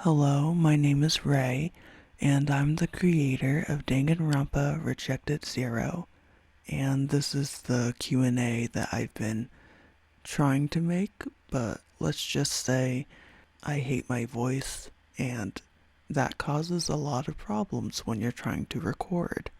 Hello, my name is Ray, and I'm the creator of Danganronpa Rejected Zero, and this is the Q&A that I've been trying to make, but let's just say I hate my voice, and that causes a lot of problems when you're trying to record.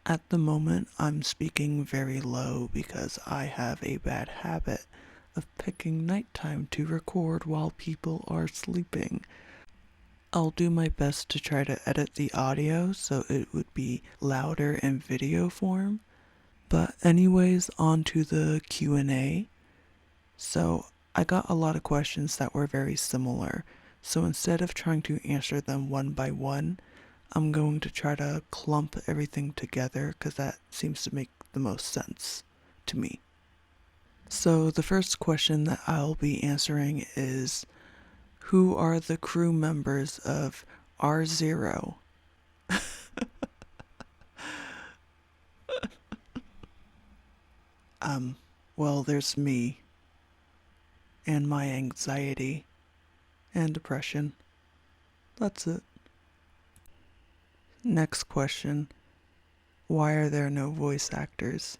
At the moment, I'm speaking very low because I have a bad habit of picking nighttime to record while people are sleeping. I'll do my best to try to edit the audio so it would be louder in video form. But anyways, on to the Q&A. So, I got a lot of questions that were very similar. So instead of trying to answer them one by one, I'm going to try to clump everything together because that seems to make the most sense to me. So the first question that I'll be answering is, who are the crew members of R0? Well, there's me, and my anxiety, and depression. That's it. Next question. Why are there no voice actors?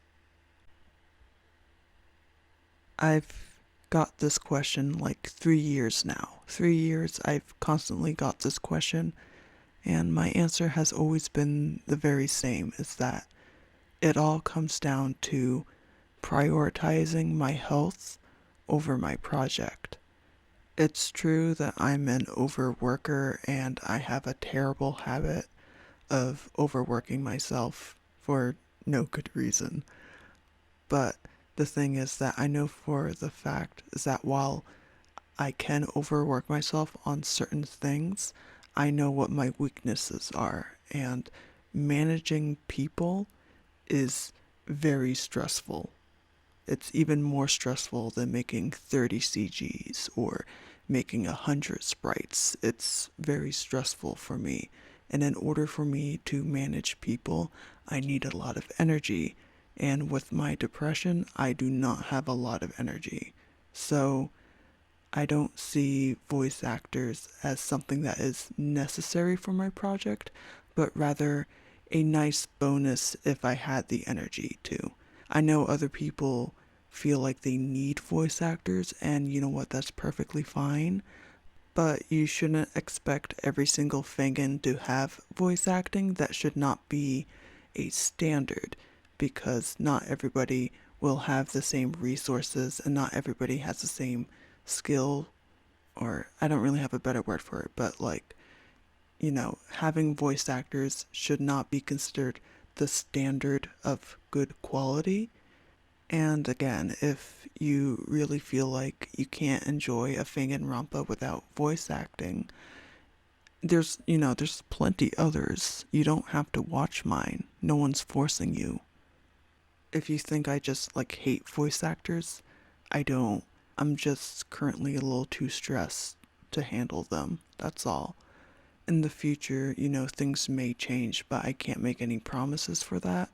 I've got this question like 3 years now. 3 years I've constantly got this question, and my answer has always been the very same, is that it all comes down to prioritizing my health over my project. It's true that I'm an overworker and I have a terrible habit of overworking myself for no good reason. But the thing is that I know for the fact is that while I can overwork myself on certain things, I know what my weaknesses are, and managing people is very stressful. It's even more stressful than making 30 CGs or making 100 sprites. It's very stressful for me. And in order for me to manage people, I need a lot of energy. And with my depression, I do not have a lot of energy. So I don't see voice actors as something that is necessary for my project, but rather a nice bonus if I had the energy to. I know other people feel like they need voice actors, and you know what, that's perfectly fine. But you shouldn't expect every single Fangan to have voice acting. That should not be a standard, because not everybody will have the same resources and not everybody has the same skill, or I don't really have a better word for it, but like, having voice actors should not be considered the standard of good quality. And again, if you really feel like you can't enjoy a Fanganronpa without voice acting, there's plenty others. You don't have to watch mine. No one's forcing you. If you think I just like hate voice actors, I don't. I'm just currently a little too stressed to handle them. That's all. In the future, things may change, but I can't make any promises for that.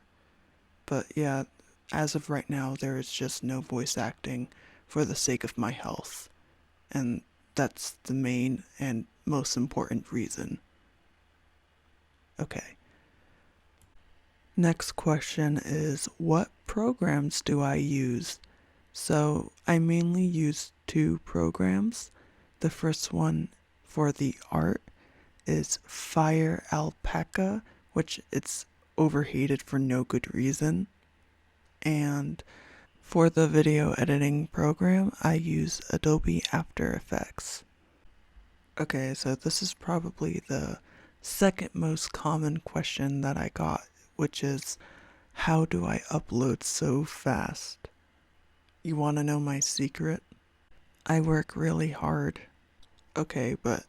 But yeah, as of right now, there is just no voice acting for the sake of my health. And that's the main and most important reason. Okay. Next question is, what programs do I use? So I mainly use two programs. The first one for the art is Fire Alpaca, which it's overhated for no good reason. And for the video editing program, I use Adobe After Effects. Okay, so this is probably the second most common question that I got, which is, how do I upload so fast? You want to know my secret? I work really hard. Okay, but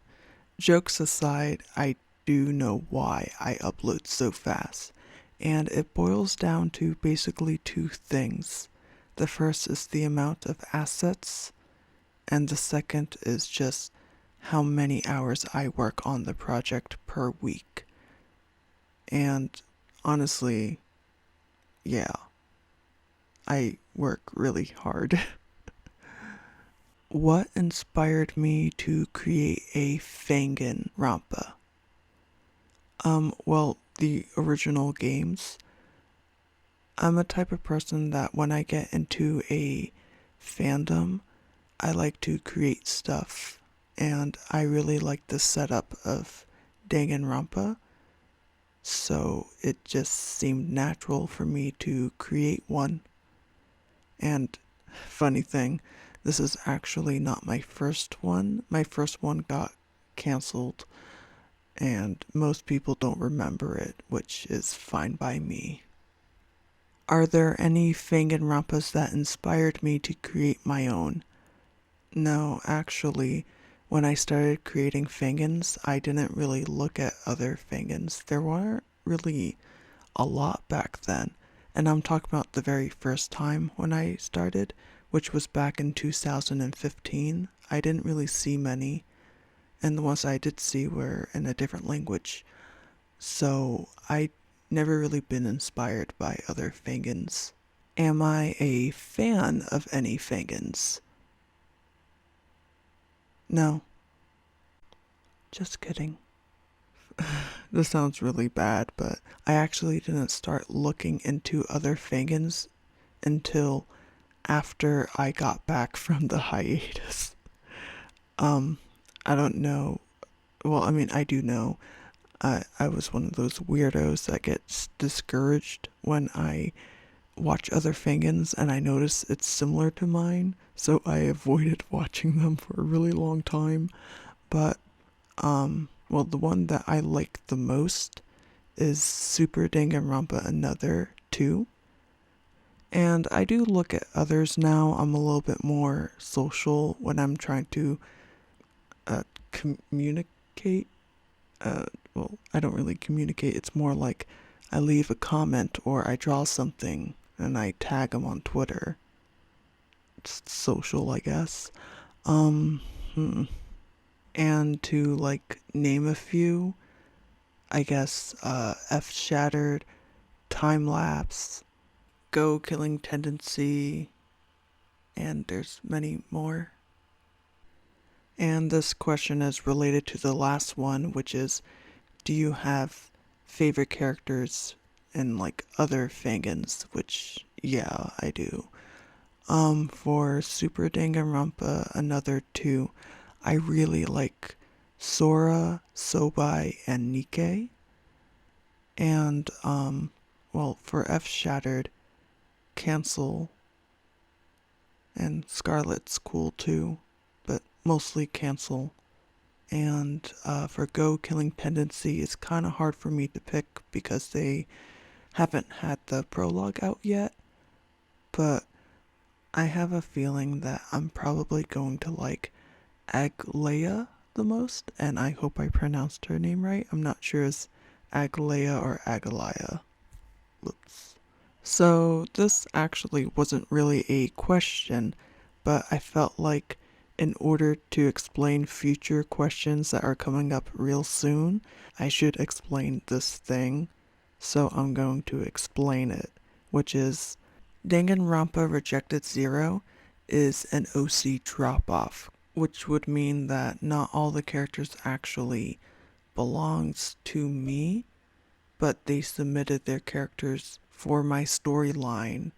jokes aside, I do know why I upload so fast. And it boils down to basically two things. The first is the amount of assets, and the second is just how many hours I work on the project per week. And honestly, yeah, I work really hard. What inspired me to create a Fangan Rampa? Well, the original games. I'm a type of person that when I get into a fandom, I like to create stuff. And I really like the setup of Danganronpa, so it just seemed natural for me to create one. And funny thing, this is actually not my first one. My first one got canceled, and most people don't remember it, which is fine by me. Are there any Fanganronpas that inspired me to create my own? No, actually, when I started creating Fangans, I didn't really look at other Fangans. There weren't really a lot back then. And I'm talking about the very first time when I started, which was back in 2015. I didn't really see many, and the ones I did see were in a different language. So I never really been inspired by other Fangans. Am I a fan of any Fangans? No, just kidding. This sounds really bad, but I actually didn't start looking into other Fangans until after I got back from the hiatus. Um, I don't know. Well, I mean, I do know. I was one of those weirdos that gets discouraged when I watch other Fangans and I notice it's similar to mine, so I avoided watching them for a really long time. But, well, the one that I like the most is Super Danganronpa Another 2. And I do look at others now. I'm a little bit more social when I'm trying to communicate. Well, I don't really communicate. It's more like I leave a comment or I draw something and I tag them on Twitter. It's social, I guess. Um, hmm. And to like name a few, I guess F Shattered, Time Lapse, Go Killing Tendency, and there's many more. And this question is related to the last one, which is, do you have favorite characters in like other Fangans? Which, yeah, I do. For Super Danganronpa Another 2, I really like Sora, Sobai, and Nikke. And, well, for F Shattered, Cancel and Scarlet's cool too, but mostly Cancel. And for Go Killing Tendency, it's kind of hard for me to pick because they haven't had the prologue out yet. But I have a feeling that I'm probably going to like Aglaya the most, and I hope I pronounced her name right. I'm not sure it's Aglaya or Agalaya. Whoops. So this actually wasn't really a question, but I felt like in order to explain future questions that are coming up real soon, I should explain this thing. So I'm going to explain it, which is Danganronpa Rejected Zero is an OC drop-off, which would mean that not all the characters actually belongs to me, but they submitted their characters for my storyline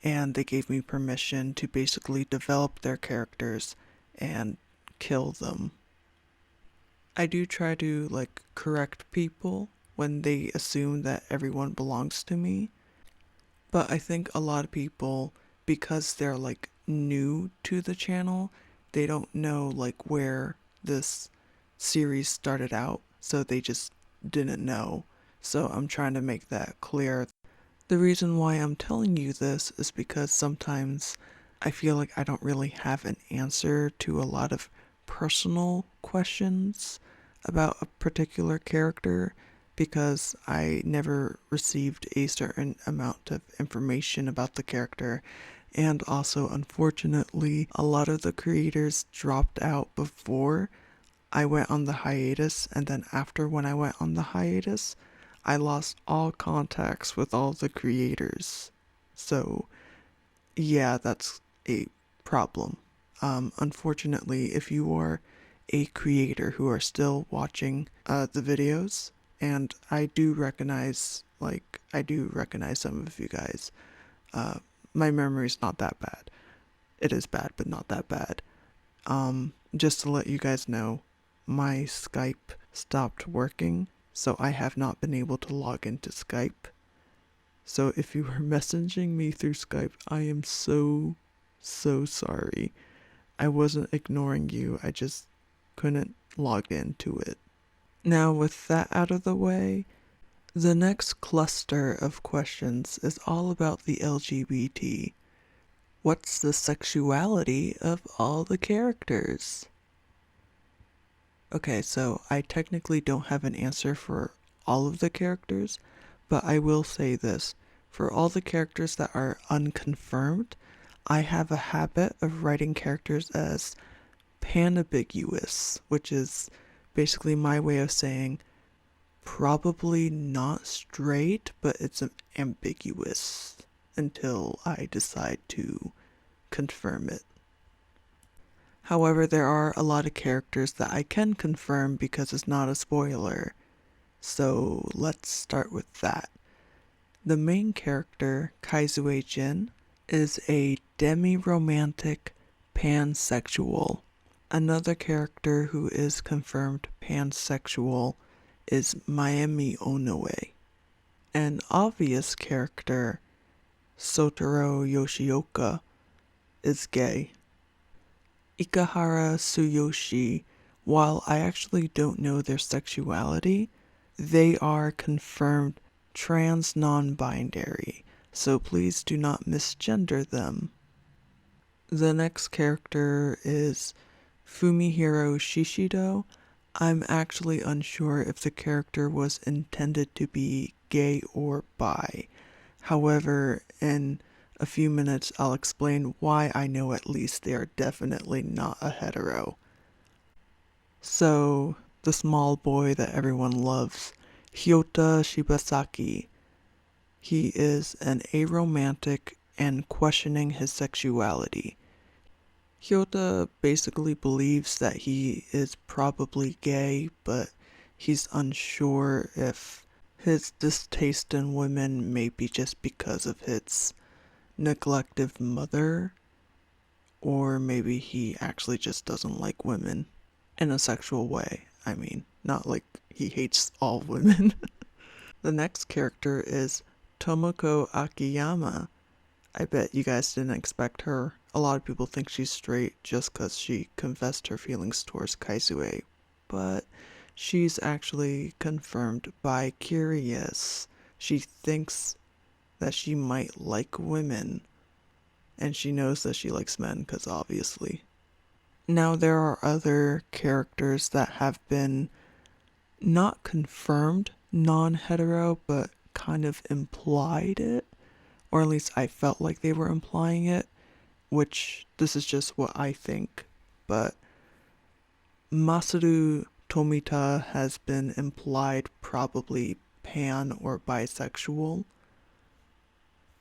and they gave me permission to basically develop their characters and kill them. I do try to like correct people when they assume that everyone belongs to me, but I think a lot of people, because they're like new to the channel, they don't know like where this series started out, so they just didn't know. So I'm trying to make that clear. The reason why I'm telling you this is because sometimes I feel like I don't really have an answer to a lot of personal questions about a particular character because I never received a certain amount of information about the character. And also, unfortunately, a lot of the creators dropped out before I went on the hiatus, and then after when I went on the hiatus, I lost all contacts with all the creators. So, yeah, that's a problem. Unfortunately, if you are a creator who are still watching the videos, and I do recognize some of you guys. My memory's not that bad. It is bad, but not that bad. Just to let you guys know, my Skype stopped working, so I have not been able to log into Skype. So if you were messaging me through Skype, I am so sorry. I wasn't ignoring you, I just couldn't log into it. Now, with that out of the way, the next cluster of questions is all about the LGBT. What's the sexuality of all the characters? Okay, so I technically don't have an answer for all of the characters, but I will say this. For all the characters that are unconfirmed, I have a habit of writing characters as panambiguous, which is basically my way of saying probably not straight, but it's ambiguous until I decide to confirm it. However, there are a lot of characters that I can confirm because it's not a spoiler. So let's start with that. The main character, Kaizue Jin, is a demi-romantic pansexual. Another character who is confirmed pansexual is Mayumi Onoe. An obvious character, Sotaro Yoshioka, is gay. Ikahara Tsuyoshi, while I actually don't know their sexuality, they are confirmed trans non-binary, so please do not misgender them. The next character is Fumihiro Shishido. I'm actually unsure if the character was intended to be gay or bi. However, in a few minutes I'll explain why I know at least they are definitely not a hetero. So, the small boy that everyone loves, Hyota Shibasaki. He is an aromantic and questioning his sexuality. Hyota basically believes that he is probably gay, but he's unsure if his distaste in women may be just because of his neglective mother, or maybe he actually just doesn't like women in a sexual way. I mean, not like he hates all women. The next character is Tomoko Akiyama. I bet you guys didn't expect her. A lot of people think she's straight just because she confessed her feelings towards Kaizue, but she's actually confirmed bi-curious. She thinks that she might like women, and she knows that she likes men because obviously. Now there are other characters that have been not confirmed non-hetero, but kind of implied it, or at least I felt like they were implying it, which this is just what I think, but Masaru Tomita has been implied probably pan or bisexual.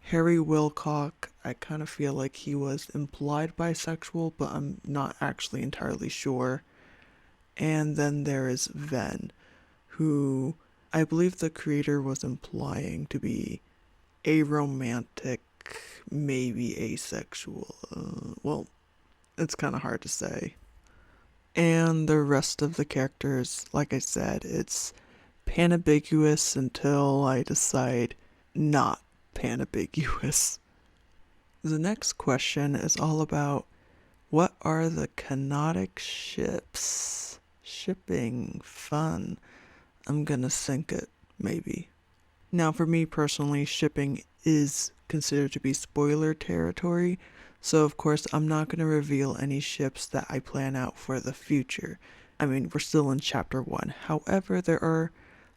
Harry Wilcock, I kind of feel like he was implied bisexual, but I'm not actually entirely sure. And then there is Ven, who I believe the creator was implying to be aromantic, maybe asexual. Well, it's kind of hard to say. And the rest of the characters, like I said, it's panambiguous until I decide not panambiguous. The next question is all about what are the canonic ships? Shipping, fun. I'm gonna sink it, maybe. Now, for me personally, shipping is considered to be spoiler territory, so of course I'm not going to reveal any ships that I plan out for the future. I mean, we're still in chapter 1. However, there are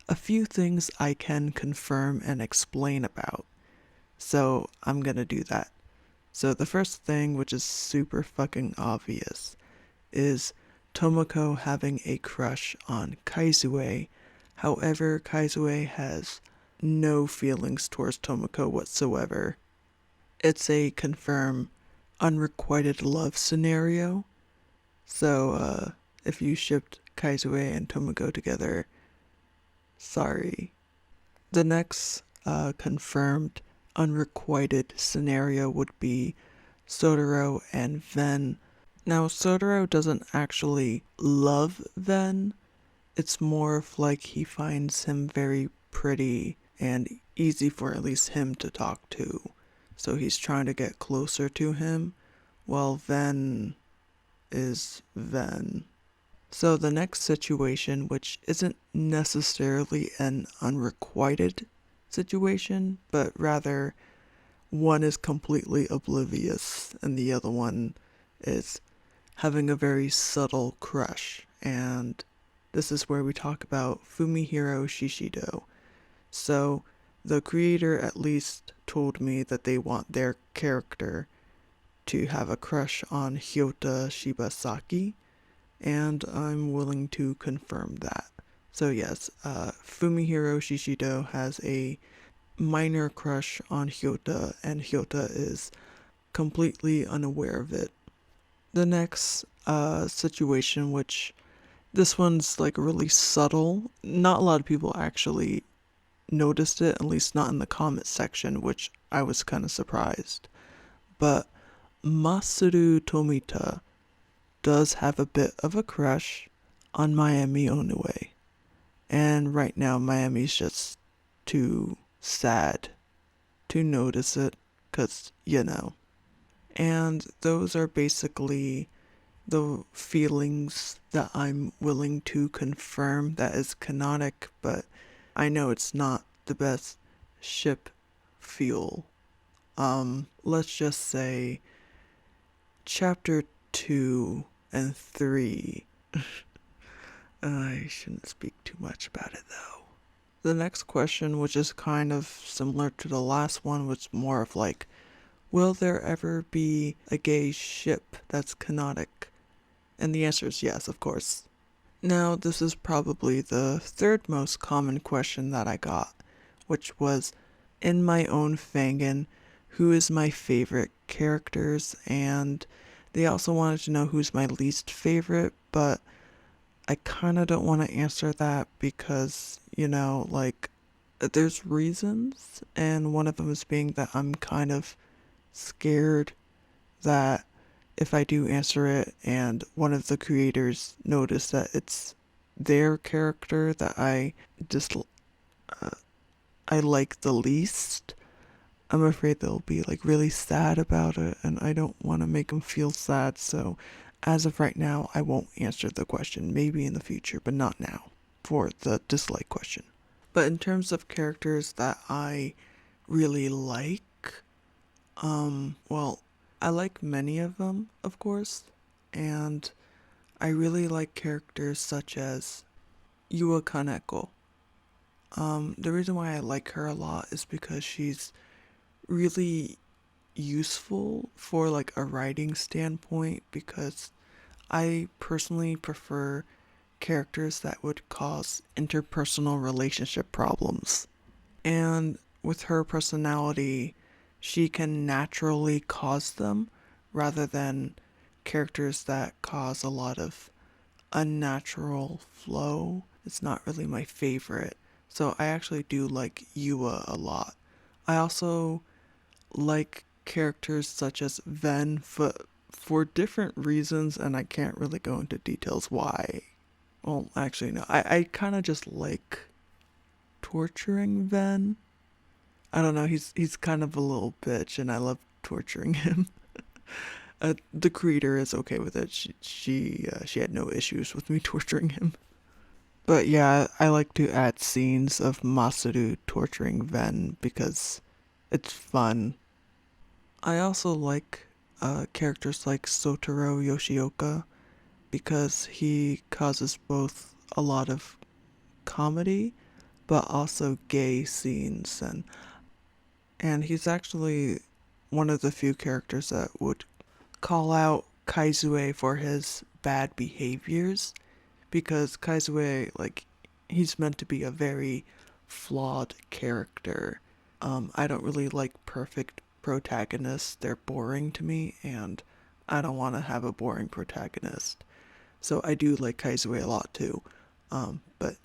a few things I can confirm and explain about, so I'm going to do that. So the first thing, which is super fucking obvious, is Tomoko having a crush on Kaizue. However, Kaizue has no feelings towards Tomoko whatsoever. It's a confirm unrequited love scenario. So, if you shipped Kaizue and Tomoko together, sorry. The next confirmed unrequited scenario would be Sotaro and Ven. Now, Sotaro doesn't actually love Ven. It's more of like he finds him very pretty and easy for at least him to talk to. So he's trying to get closer to him, while Ven is Ven. So the next situation, which isn't necessarily an unrequited situation, but rather one is completely oblivious and the other one is having a very subtle crush. And this is where we talk about Fumihiro Shishido. So the creator at least told me that they want their character to have a crush on Hyota Shibasaki, and I'm willing to confirm that. So yes, Fumihiro Shishido has a minor crush on Hyota, and Hyota is completely unaware of it. The next situation, which this one's like really subtle, not a lot of people actually noticed it, at least not in the comment section, which I was kind of surprised. But Masaru Tomita does have a bit of a crush on Mayumi Onoue. And right now, Mayumi's just too sad to notice it, because, you know. And those are basically the feelings that I'm willing to confirm that is canonic, but I know it's not the best ship feel. Let's just say chapter 2 and 3. I shouldn't speak too much about it though. The next question, which is kind of similar to the last one, was more of like, will there ever be a gay ship that's canonic? And the answer is yes, of course. Now, this is probably the third most common question that I got, which was, in my own Fangan, who is my favorite characters? And they also wanted to know who's my least favorite, but I kind of don't want to answer that because, you know, like, there's reasons, and one of them is being that I'm kind of scared that if I do answer it and one of the creators notice that it's their character that I like the least, I'm afraid they'll be like really sad about it, and I don't want to make them feel sad. So as of right now, I won't answer the question. Maybe in the future, but not now for the dislike question. But in terms of characters that I really like, well, I like many of them, of course, and I really like characters such as Yua Kaneko. The reason why I like her a lot is because she's really useful for like a writing standpoint, because I personally prefer characters that would cause interpersonal relationship problems. And with her personality, she can naturally cause them rather than characters that cause a lot of unnatural flow. It's not really my favorite. So I actually do like Yua a lot. I also like characters such as Ven for different reasons, and I can't really go into details why. Well, actually, no. I kind of just like torturing Ven. I don't know. He's kind of a little bitch, and I love torturing him. The creator is okay with it. She had no issues with me torturing him. But yeah, I like to add scenes of Masaru torturing Ven because it's fun. I also like characters like Sotaro Yoshioka because he causes both a lot of comedy but also gay scenes, and he's actually one of the few characters that would call out Kaizue for his bad behaviors, because Kaizue, like, he's meant to be a very flawed character. I don't really like perfect protagonists, they're boring to me, and I don't want to have a boring protagonist. So I do like Kaizue a lot too. But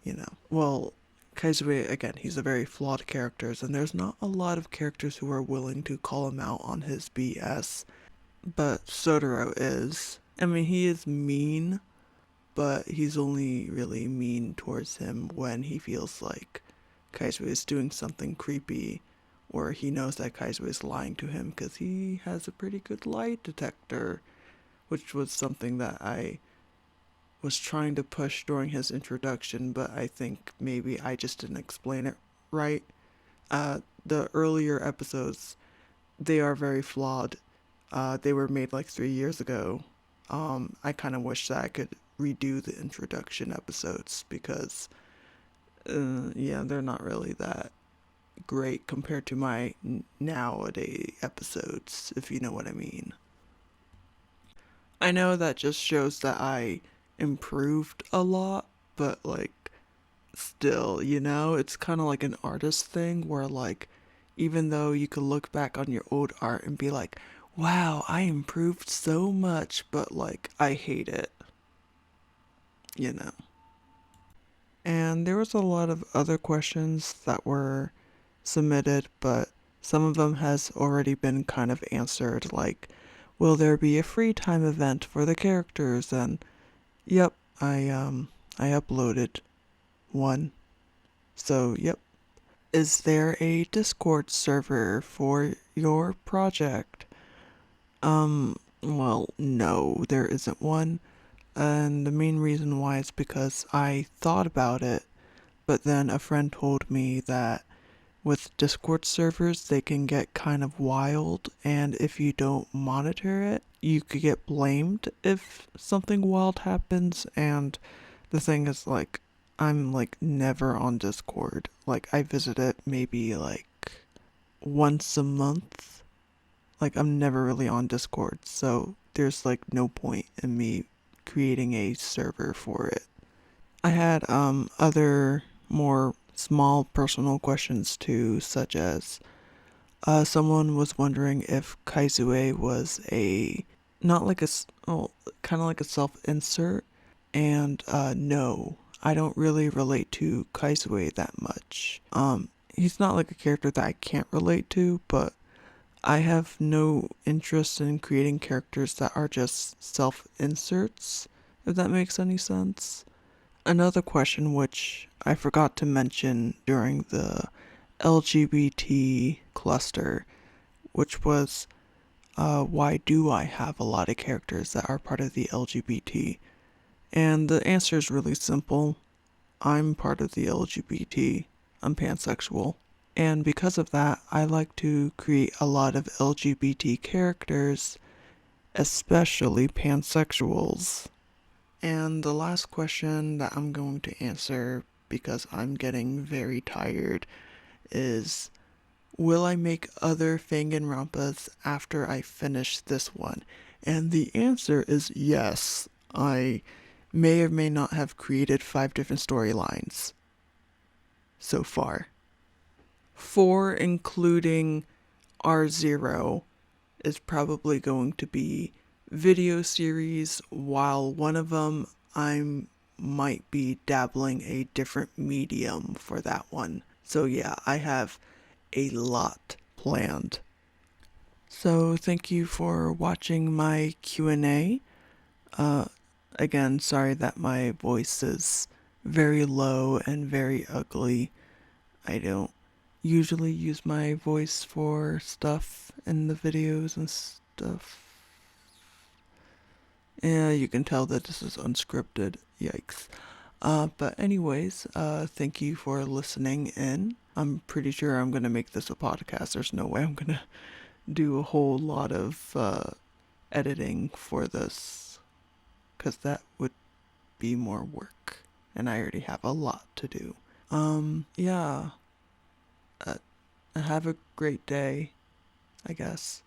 well, Kaizue, again, he's a very flawed character, and there's not a lot of characters who are willing to call him out on his BS. But Zer0 is. I mean, he is mean, but he's only really mean towards him when he feels like Kaizue is doing something creepy, or he knows that Kaizue is lying to him because he has a pretty good lie detector, which was something that I was trying to push during his introduction, but I think maybe I just didn't explain it right. The earlier episodes, they are very flawed. They were made like 3 years ago. I kind of wish that I could redo the introduction episodes because, yeah, they're not really that great compared to my nowadays episodes, if you know what I mean. I know that just shows that I improved a lot, but like, still, it's kind of like an artist thing where, like, even though you could look back on your old art and be like, wow, I improved so much, but like, I hate it, you know. And there was a lot of other questions that were submitted, but some of them has already been kind of answered, like, will there be a free time event for the characters? And yep, I uploaded one. So, yep. Is there a Discord server for your project? Well, no, there isn't one. And the main reason why is because I thought about it, but then a friend told me that with Discord servers, they can get kind of wild, and if you don't monitor it, you could get blamed if something wild happens. And the thing is, like, I'm like never on Discord. Like, I visit it maybe like once a month. Like, I'm never really on Discord, so there's like no point in me creating a server for it. I had other more small personal questions too, such as someone was wondering if Kaizue was a not like a oh, kind of like a self-insert, and no, I don't really relate to Kaizue that much. He's not like a character that I can't relate to, but I have no interest in creating characters that are just self-inserts, if that makes any sense. Another question which I forgot to mention during the LGBT cluster, which was why do I have a lot of characters that are part of the LGBT? And the answer is really simple. I'm part of the LGBT. I'm pansexual. And because of that, I like to create a lot of LGBT characters, especially pansexuals. And the last question that I'm going to answer, because I'm getting very tired, is will I make other Fanganronpas after I finish this one? And the answer is yes. I may or may not have created 5 different storylines so far. 4, including R0, is probably going to be video series, while one of them I might be dabbling a different medium for that one. So yeah, I have a lot planned. So thank you for watching my Q&A. Again, sorry that my voice is very low and very ugly. I don't usually use my voice for stuff in the videos and stuff. Yeah, you can tell that this is unscripted. Yikes. But anyways, thank you for listening in. I'm pretty sure I'm gonna make this a podcast. There's no way I'm gonna do a whole lot of editing for this, because that would be more work, and I already have a lot to do. Yeah. Have a great day, I guess.